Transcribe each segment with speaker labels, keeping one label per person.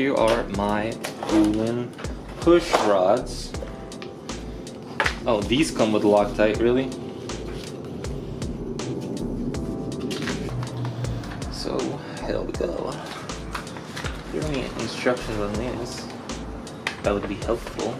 Speaker 1: here are my Feuling Pushrods. Oh, these come with Loctite, really? So, here we go. If there are any instructions on this, that would be helpful.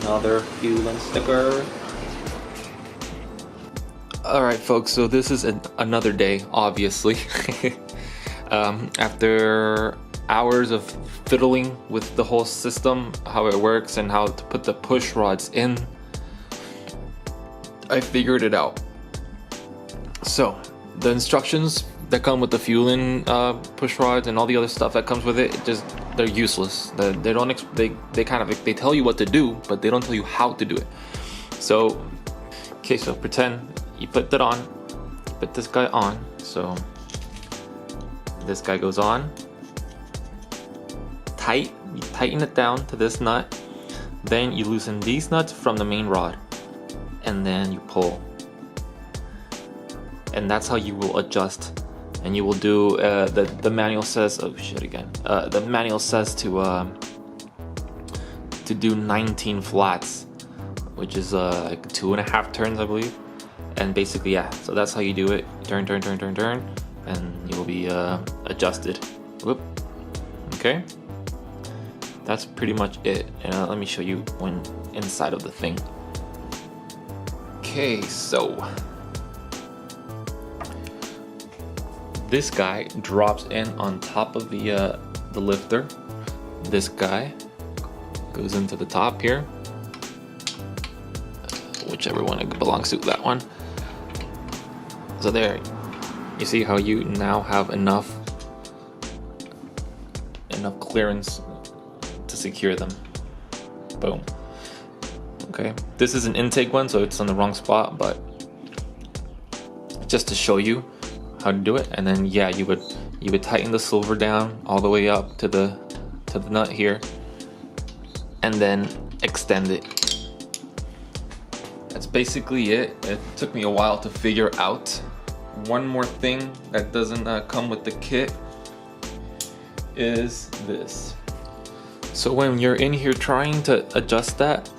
Speaker 1: Another Feuling sticker. Alright folks, so this is another day, obviously. After hours of fiddling with the whole system, how it works and how to put the push rods in, I figured it out. So the instructions that come with the Feuling push rods and all the other stuff that comes with it, they're useless. They tell you what to do, but they don't tell you how to do it. So okay, so pretend you put that on, put this guy on. So this guy goes on tight, you tighten it down to this nut, then you loosen these nuts from the main rod, and then you pull, and that's how you will adjust. And you will do the manual says, oh shit again, the manual says to do 19 flats, which is like 2.5 turns, I believe. And basically, yeah, so that's how you do it. Turn, and you will be adjusted. Whoop. Okay, that's pretty much it. And let me show you one inside of the thing. Okay, so this guy drops in on top of the lifter. This guy goes into the top here, whichever one it belongs to, that one. So there, you see how you now have enough clearance to secure them. Boom. Okay, this is an intake one, so it's on the wrong spot, but just to show you how to do it. And then yeah, you would tighten the silver down all the way up to the nut here, and then extend it. That's basically it. It took me a while to figure out. One more thing that doesn't come with the kit is this. So when you're in here trying to adjust that,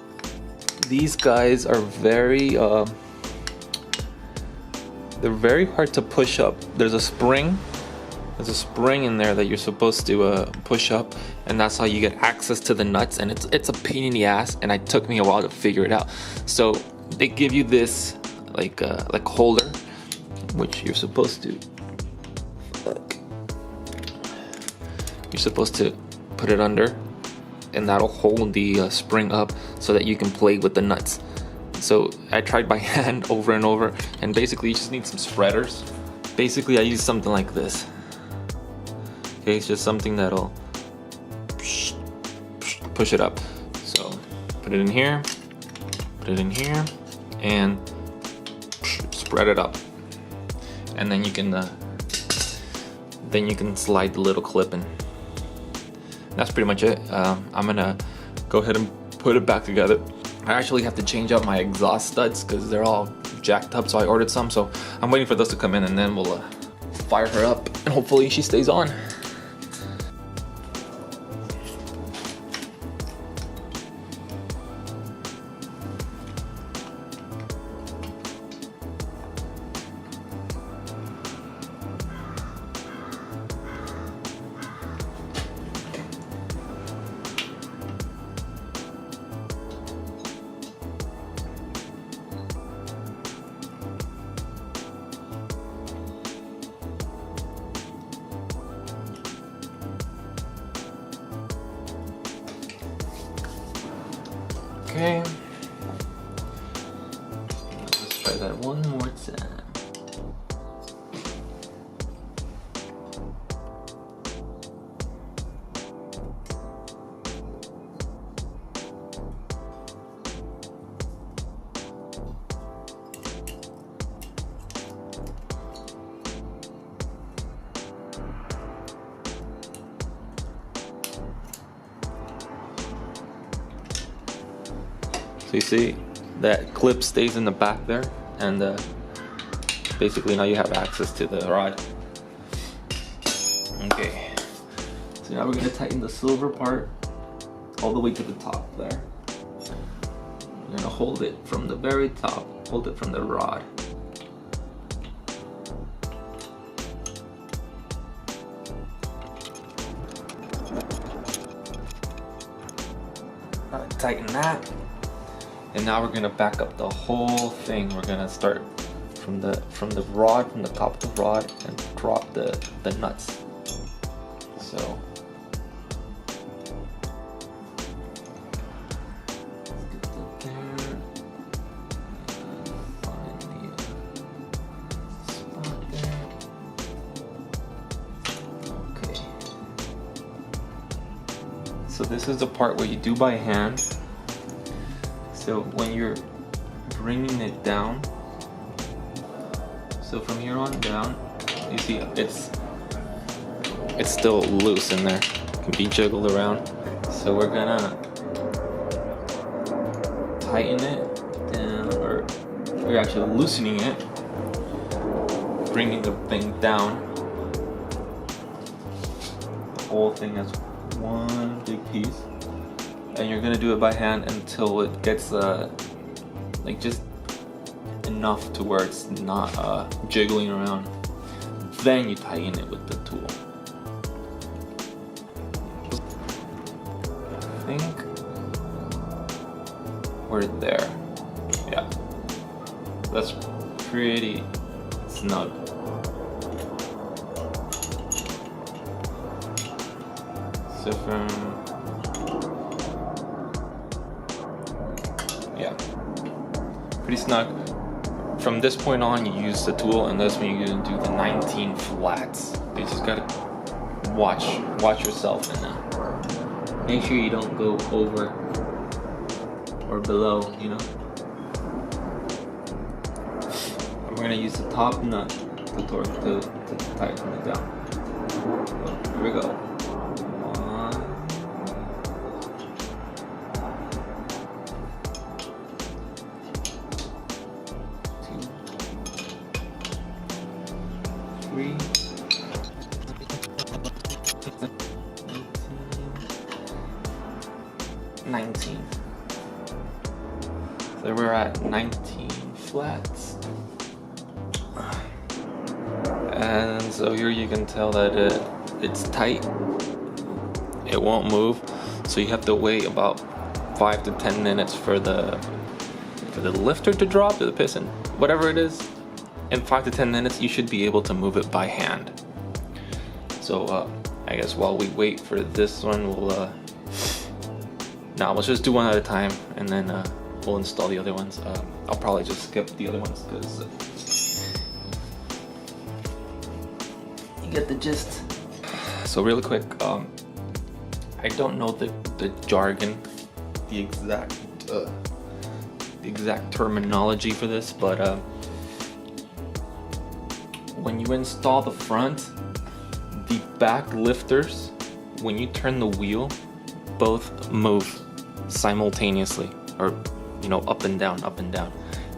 Speaker 1: these guys are very they're very hard to push up. There's a spring in there that you're supposed to push up, and that's how you get access to the nuts. And it's a pain in the ass, and it took me a while to figure it out. So they give you this like holder, which you're supposed to put it under, and that'll hold the spring up so that you can play with the nuts. So I tried by hand over and over, and basically you just need some spreaders. Basically I use something like this. Okay, it's just something that'll push it up. So put it in here, and spread it up, and then you can slide the little clip in. That's pretty much it. I'm gonna go ahead and put it back together. I actually have to change out my exhaust studs because they're all jacked up, so I ordered some. So I'm waiting for those to come in, and then we'll fire her up, and hopefully she stays on. Okay, let's try that one more time. So you see that clip stays in the back there, and basically now you have access to the rod. Okay, So now we're going to tighten the silver part all the way to the top there. We're going to hold it from the very top, hold it from the rod. Tighten that. And now we're going to back up the whole thing. We're going to start from the rod, from the top of the rod, and drop the nuts. So so this is the part where you do by hand. So when you're bringing it down, so from here on down, you see it's still loose in there. It can be jiggled around. So we're gonna tighten it down, or we're actually loosening it, bringing the thing down. The whole thing as one big piece, and you're gonna do it by hand until it gets like just enough to where it's not jiggling around. Then you tighten it with the tool. I think we're there. Yeah, that's pretty snug. So yeah, pretty snug. From this point on, you use the tool, and that's when you're gonna do the 19 flats. You just gotta watch yourself, and make sure you don't go over or below, you know. And we're gonna use the top nut to tighten it down. So here we go. 19. So we're at 19 flats. And so here you can tell that it's tight. It won't move. So you have to wait about 5 to 10 minutes for the lifter to drop, or the piston, whatever it is. In 5 to 10 minutes, you should be able to move it by hand. So I guess while we wait for this one, we'll let's just do one at a time, and then we'll install the other ones. I'll probably just skip the other ones because you get the gist. So really quick, I don't know the jargon, the exact terminology for this, but when you install the front, the back lifters, when you turn the wheel, both move simultaneously, or up and down, up and down.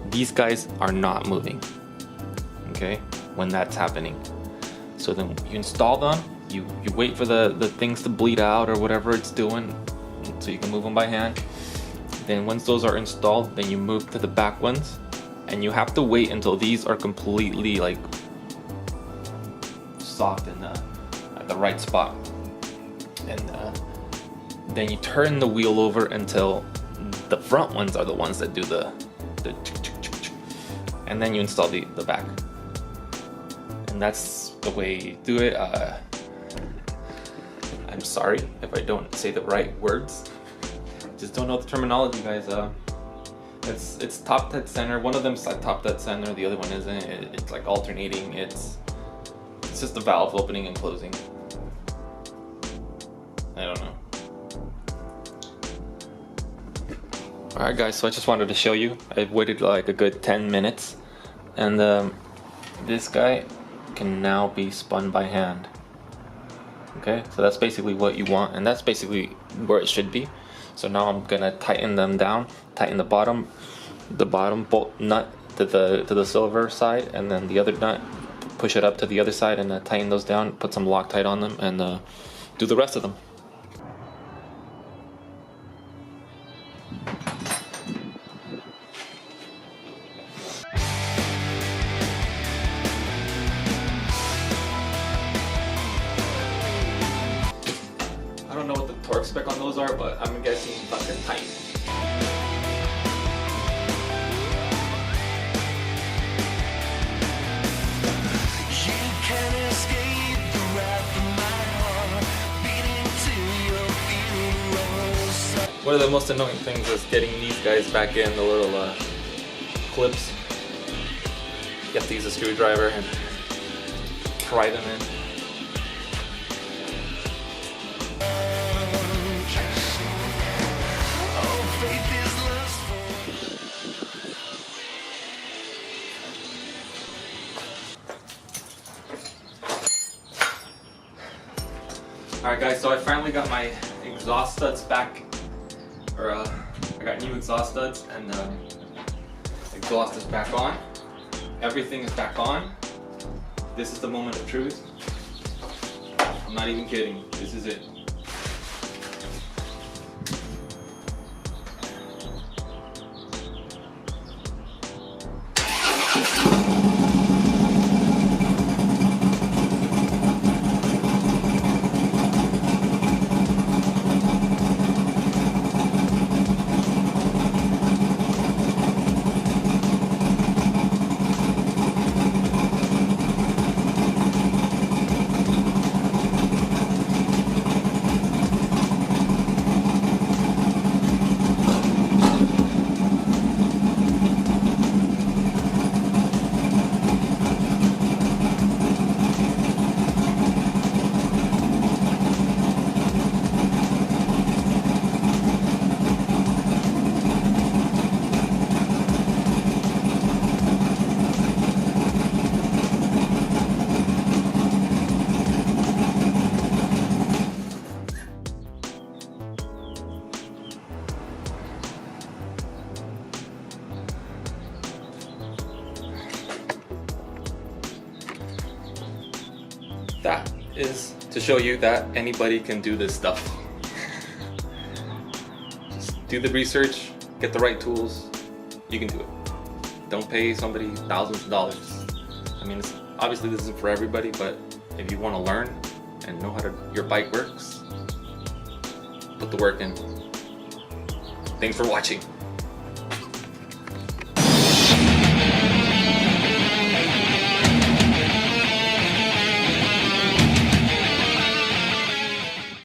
Speaker 1: These guys are not moving, okay, when that's happening. So then you install them, you wait for the things to bleed out or whatever it's doing, so you can move them by hand. Then once those are installed, then you move to the back ones, and you have to wait until these are completely like soft in at the right spot, and then you turn the wheel over until the front ones are the ones that do the and then you install the back, and that's the way you do it. I'm sorry if I don't say the right words, just don't know the terminology, guys. It's top dead center. One of them's like top dead center, the other one isn't. It's like alternating. It's just the valve opening and closing. I don't know. Alright guys, so I just wanted to show you. I've waited like a good 10 minutes, and this guy can now be spun by hand. Okay, so that's basically what you want, and that's basically where it should be. So now I'm gonna tighten them down, tighten the bottom bolt nut to the silver side, and then the other nut, push it up to the other side, and tighten those down, put some Loctite on them, and do the rest of them. I don't know what the torque spec on those are, but I'm guessing fucking tight. One of the most annoying things is getting these guys back in, the little clips. You have to use a screwdriver and pry them in. Alright guys, so I finally got my exhaust studs back. I got new exhaust studs and exhaust is back on. Everything is back on. This is the moment of truth. I'm not even kidding. This is it. That is to show you that anybody can do this stuff. Just do the research, get the right tools, you can do it. Don't pay somebody thousands of dollars. I mean, obviously this isn't for everybody, but if you want to learn and know how your bike works, put the work in. Thanks for watching.